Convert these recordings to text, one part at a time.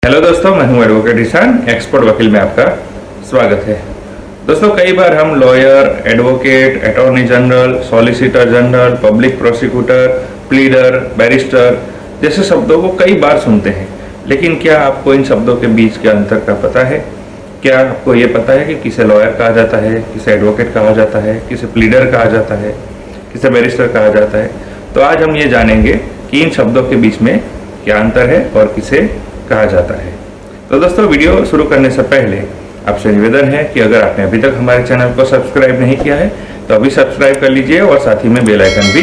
Hello दोस्तों, मैं हूं एडवोकेट ईशान, एक्सपर्ट वकील में आपका स्वागत है। दोस्तों, कई बार हम lawyer, advocate, attorney general, solicitor general, public prosecutor, pleader, barrister जैसे शब्दों को कई बार सुनते हैं, लेकिन क्या आपको इन शब्दों के बीच के अंतर का पता है? क्या आपको ये पता है कि किसे लॉयर कहा जाता है, किसे एडवोकेट कहा जाता है, किसे प्लीडर कहा जाता है, किसे बैरिस्टर कहा जाता है? तो आज हम ये जानेंगे कि इन शब्दों के बीच में क्या अंतर है और किसे कहा जाता है। तो दोस्तों, वीडियो शुरू करने से पहले आपसे निवेदन है कि अगर आपने अभी तक हमारे चैनल को सब्सक्राइब नहीं किया है तो अभी सब्सक्राइब कर लीजिए और साथ ही में बेल आइकन भी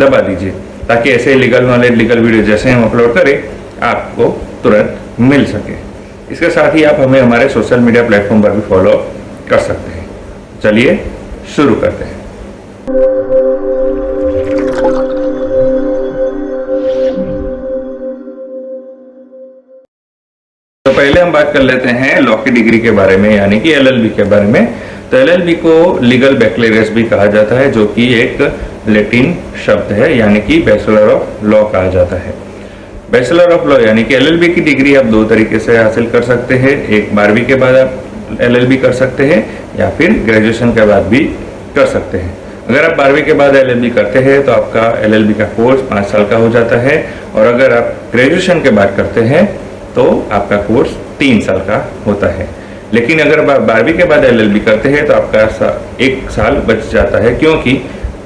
दबा दीजिए, ताकि ऐसे लीगल नॉलेज, लीगल वीडियो जैसे हम अपलोड करें आपको तुरंत मिल सके। इसके साथ ही आप हमें हमारे सोशल मीडिया प्लेटफॉर्म पर भी फॉलो कर सकते हैं। चलिए शुरू करते हैं। तो पहले हम बात कर लेते हैं लॉ की डिग्री के बारे में, यानी कि एलएलबी के बारे में। तो एलएलबी को लीगल बैकलॉरेट्स भी कहा जाता है, जो कि एक लैटिन शब्द है, यानी कि बैचलर ऑफ लॉ कहा जाता है। बैचलर ऑफ लॉ यानी कि एलएलबी की डिग्री आप दो तरीके से हासिल कर सकते हैं। एक 12वीं के बाद आप एलएलबी कर सकते हैं, या फिर ग्रेजुएशन के बाद भी कर सकते हैं। अगर आप 12वीं के बाद एलएलबी करते हैं तो आपका एलएलबी का कोर्स 5 साल का हो जाता है, और अगर आप ग्रेजुएशन के बाद करते हैं तो आपका कोर्स 3 साल का होता है। लेकिन अगर आप 12वीं के बाद एलएलबी करते हैं तो आपका 1 साल बच जाता है, क्योंकि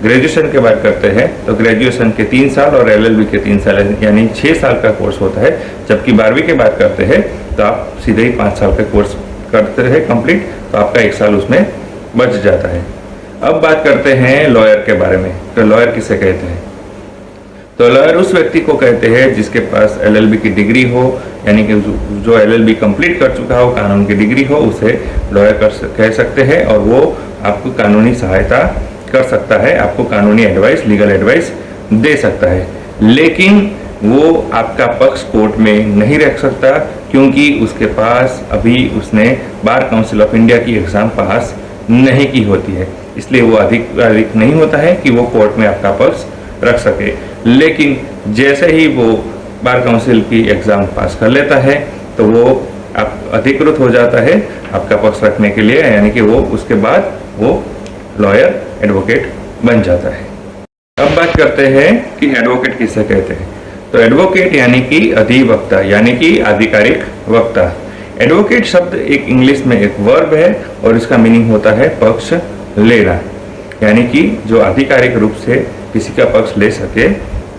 ग्रेजुएशन के बाद करते हैं तो ग्रेजुएशन के 3 साल और एलएलबी के 3 साल यानी 6 साल का कोर्स होता है। जबकि 12वीं के बाद करते हैं तो आप सीधे ही 5 साल का कोर्स करते हैं कंप्लीट, तो आपका 1 साल उसमें बच जाता है। अब बात करते हैं लॉयर के बारे में। तो लॉयर किसे कहते हैं? तो लॉयर उस व्यक्ति को कहते हैं जिसके पास एलएलबी की डिग्री हो, यानी कि जो एलएलबी कंप्लीट कर चुका हो, कानून की डिग्री हो, उसे लॉयर कह सकते हैं। और वो आपको कानूनी सहायता कर सकता है, आपको कानूनी एडवाइस, लीगल एडवाइस दे सकता है। लेकिन वो आपका पक्ष कोर्ट में नहीं रख सकता, क्योंकि उसके पास अभी उसने बार काउंसिल ऑफ इंडिया की एग्ज़ाम पास नहीं की होती है। इसलिए वो अधिक नहीं होता है कि वो कोर्ट में आपका पक्ष रख सके। लेकिन जैसे ही वो बार काउंसिल की एग्ज़ाम पास कर लेता है तो वो आप अधिकृत हो जाता है आपका पक्ष रखने के लिए, यानी कि वो उसके बाद वो लॉयर, एडवोकेट बन जाता है। अब बात करते हैं कि एडवोकेट किसे कहते हैं। तो एडवोकेट यानी कि अधिवक्ता, यानी कि आधिकारिक वक्ता। एडवोकेट शब्द एक इंग्लिश में एक वर्ब है और इसका मीनिंग होता है पक्ष लेना, यानी कि जो आधिकारिक रूप से किसी का पक्ष ले सके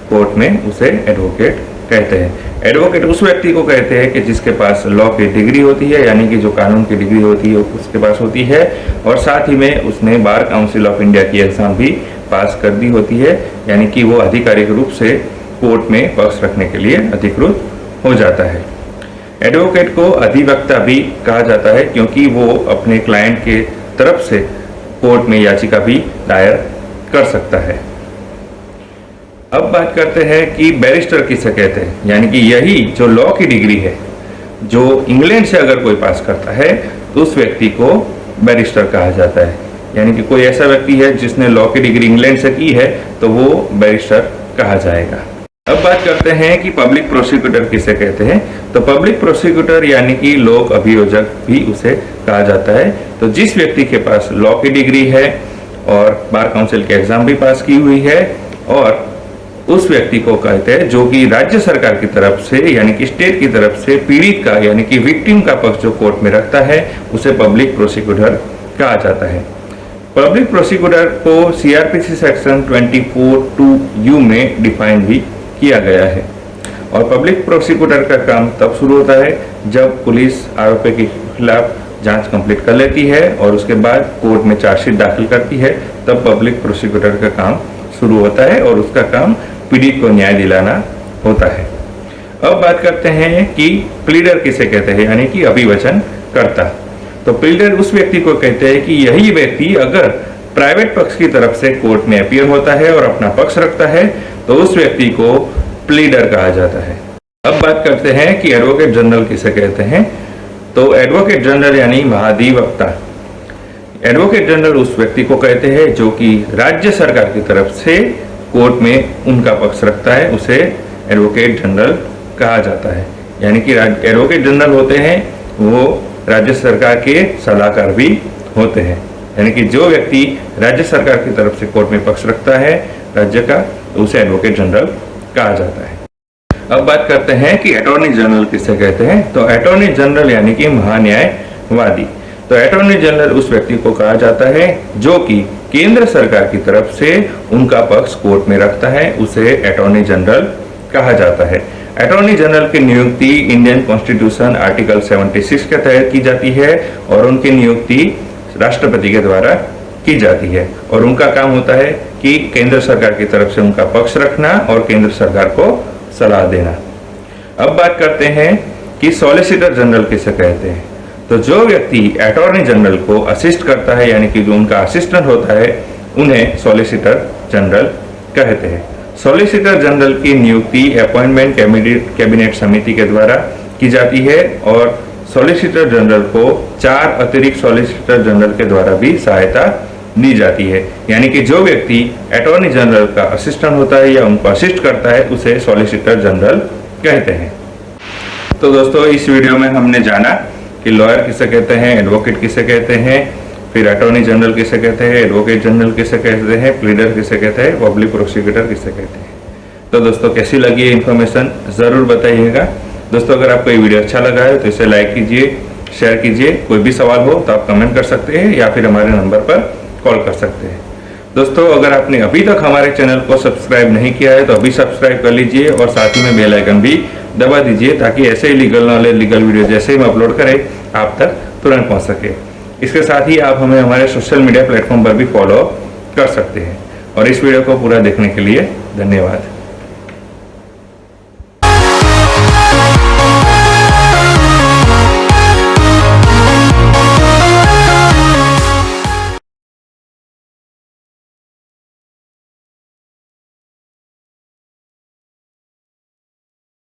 कोर्ट में, उसे एडवोकेट कहते हैं। एडवोकेट उस व्यक्ति को कहते हैं कि जिसके पास लॉ की डिग्री होती है, यानी कि जो कानून की डिग्री होती है उसके पास होती है, और साथ ही में उसने बार काउंसिल ऑफ इंडिया की एग्ज़ाम भी पास कर दी होती है, यानी कि वो आधिकारिक रूप से कोर्ट में पक्ष रखने के लिए अधिकृत हो जाता है। एडवोकेट को अधिवक्ता भी कहा जाता है, क्योंकि वो अपने क्लाइंट के तरफ से कोर्ट में याचिका भी दायर कर सकता है। अब बात करते हैं कि बैरिस्टर किसे कहते हैं, यानी कि यही जो लॉ की डिग्री है, जो इंग्लैंड से अगर कोई पास करता है तो उस व्यक्ति को बैरिस्टर कहा जाता है। यानी कि कोई ऐसा व्यक्ति है जिसने लॉ की डिग्री इंग्लैंड से की है तो वो बैरिस्टर कहा जाएगा। अब बात करते हैं कि पब्लिक प्रोसिक्यूटर किसे कहते हैं। तो पब्लिक प्रोसिक्यूटर यानी कि लोक अभियोजक भी उसे कहा जाता है। तो जिस व्यक्ति के पास लॉ की डिग्री है और बार काउंसिल के एग्जाम भी पास की हुई है, और उस व्यक्ति को कहते हैं जो कि राज्य सरकार की तरफ से, यानी कि स्टेट की तरफ से पीड़ित का, यानी कि विक्टिम का पक्ष जो कोर्ट में रखता है, उसे पब्लिक प्रोसिक्यूटर कहा जाता है। पब्लिक प्रोसिक्यूटर को सीआरपीसी सेक्शन 24(2)(u) में डिफाइन भी किया गया है। और पब्लिक प्रोसिक्यूटर का काम तब शुरू होता है जब पुलिस आरोपी के खिलाफ जांच कंप्लीट कर लेती है और उसके बाद कोर्ट में चार्जशीट दाखिल करती है, तब पब्लिक प्रोसिक्यूटर का काम शुरू होता है और उसका काम पीड़ित को न्याय दिलाना होता है। अब बात करते हैं कि प्लीडर किसे कहते हैं, यानी कि अभिवचन करता। तो प्लीडर उस व्यक्ति को कहते हैं कि यही व्यक्ति अगर प्राइवेट पक्ष की तरफ से कोर्ट में अपीयर होता है और अपना पक्ष रखता है तो उस व्यक्ति को प्लीडर कहा जाता है। अब बात करते हैं कि एडवोकेट जनरल किसे कहते हैं। तो एडवोकेट जनरल यानी महाधिवक्ता। एडवोकेट जनरल उस व्यक्ति को कहते हैं जो कि राज्य सरकार की तरफ से कोर्ट में उनका पक्ष रखता है, उसे एडवोकेट जनरल कहा जाता है। यानी कि एडवोकेट जनरल होते हैं वो राज्य सरकार के सलाहकार भी होते हैं, यानी कि जो व्यक्ति राज्य सरकार की तरफ से कोर्ट में पक्ष रखता है राज्य का, तो उसे एडवोकेट जनरल कहा जाता है। अब बात करते हैं कि अटॉर्नी जनरल किसे कहते हैं। तो अटॉर्नी जनरल यानी कि महान्यायवादी। तो अटॉर्नी जनरल उस व्यक्ति को कहा जाता है जो कि केंद्र सरकार की तरफ से उनका पक्ष कोर्ट में रखता है, उसे अटॉर्नी जनरल कहा जाता है। अटॉर्नी जनरल की नियुक्ति इंडियन कॉन्स्टिट्यूशन आर्टिकल 76 के तहत की जाती है और उनकी नियुक्ति राष्ट्रपति के द्वारा की जाती है और उनका काम होता है कि केंद्र सरकार की तरफ से उनका पक्ष रखना और केंद्र सरकार को सलाह देना। अब बात करते हैं कि सॉलिसिटर जनरल किसे कहते हैं। तो जो व्यक्ति अटॉर्नी जनरल को असिस्ट करता है, यानी कि जो उनका असिस्टेंट होता है, उन्हें सॉलिसिटर जनरल कहते हैं। सॉलिसिटर जनरल की नियुक्ति अपॉइंटमेंट कैबिनेट समिति के द्वारा की जाती है और सॉलिसिटर जनरल को 4 अतिरिक्त सॉलिसिटर जनरल के द्वारा भी सहायता दी जाती है, यानी कि जो व्यक्ति अटॉर्नी जनरल का असिस्टेंट होता है या उनको असिस्ट करता है उसे सॉलिसिटर जनरल कहते हैं। तो दोस्तों इस वीडियो में हमने जाना कि लॉयर किसे कहते हैं, एडवोकेट किसे कहते हैं, फिर अटॉर्नी जनरल किसे कहते हैं, एडवोकेट जनरल किसे कहते हैं, प्लीडर किसे कहते हैं, पब्लिक प्रोसिक्यूटर किसे कहते हैं। तो दोस्तों कैसी लगी ये इन्फॉर्मेशन ज़रूर बताइएगा। दोस्तों अगर आपको ये वीडियो अच्छा लगा है तो इसे लाइक कीजिए, शेयर कीजिए। कोई भी सवाल हो तो आप कमेंट कर सकते हैं या फिर हमारे नंबर पर कॉल कर सकते हैं। दोस्तों अगर आपने अभी तक हमारे चैनल को सब्सक्राइब नहीं किया है तो अभी सब्सक्राइब कर लीजिए और साथ ही में बेल आइकन भी दबा दीजिए ताकि ऐसे ही लीगल नॉलेज, लीगल वीडियो जैसे ही हम अपलोड करें आप तक तुरंत पहुंच सके। इसके साथ ही आप हमें हमारे सोशल मीडिया प्लेटफॉर्म पर भी फॉलो कर सकते हैं। और इस वीडियो को पूरा देखने के लिए धन्यवाद।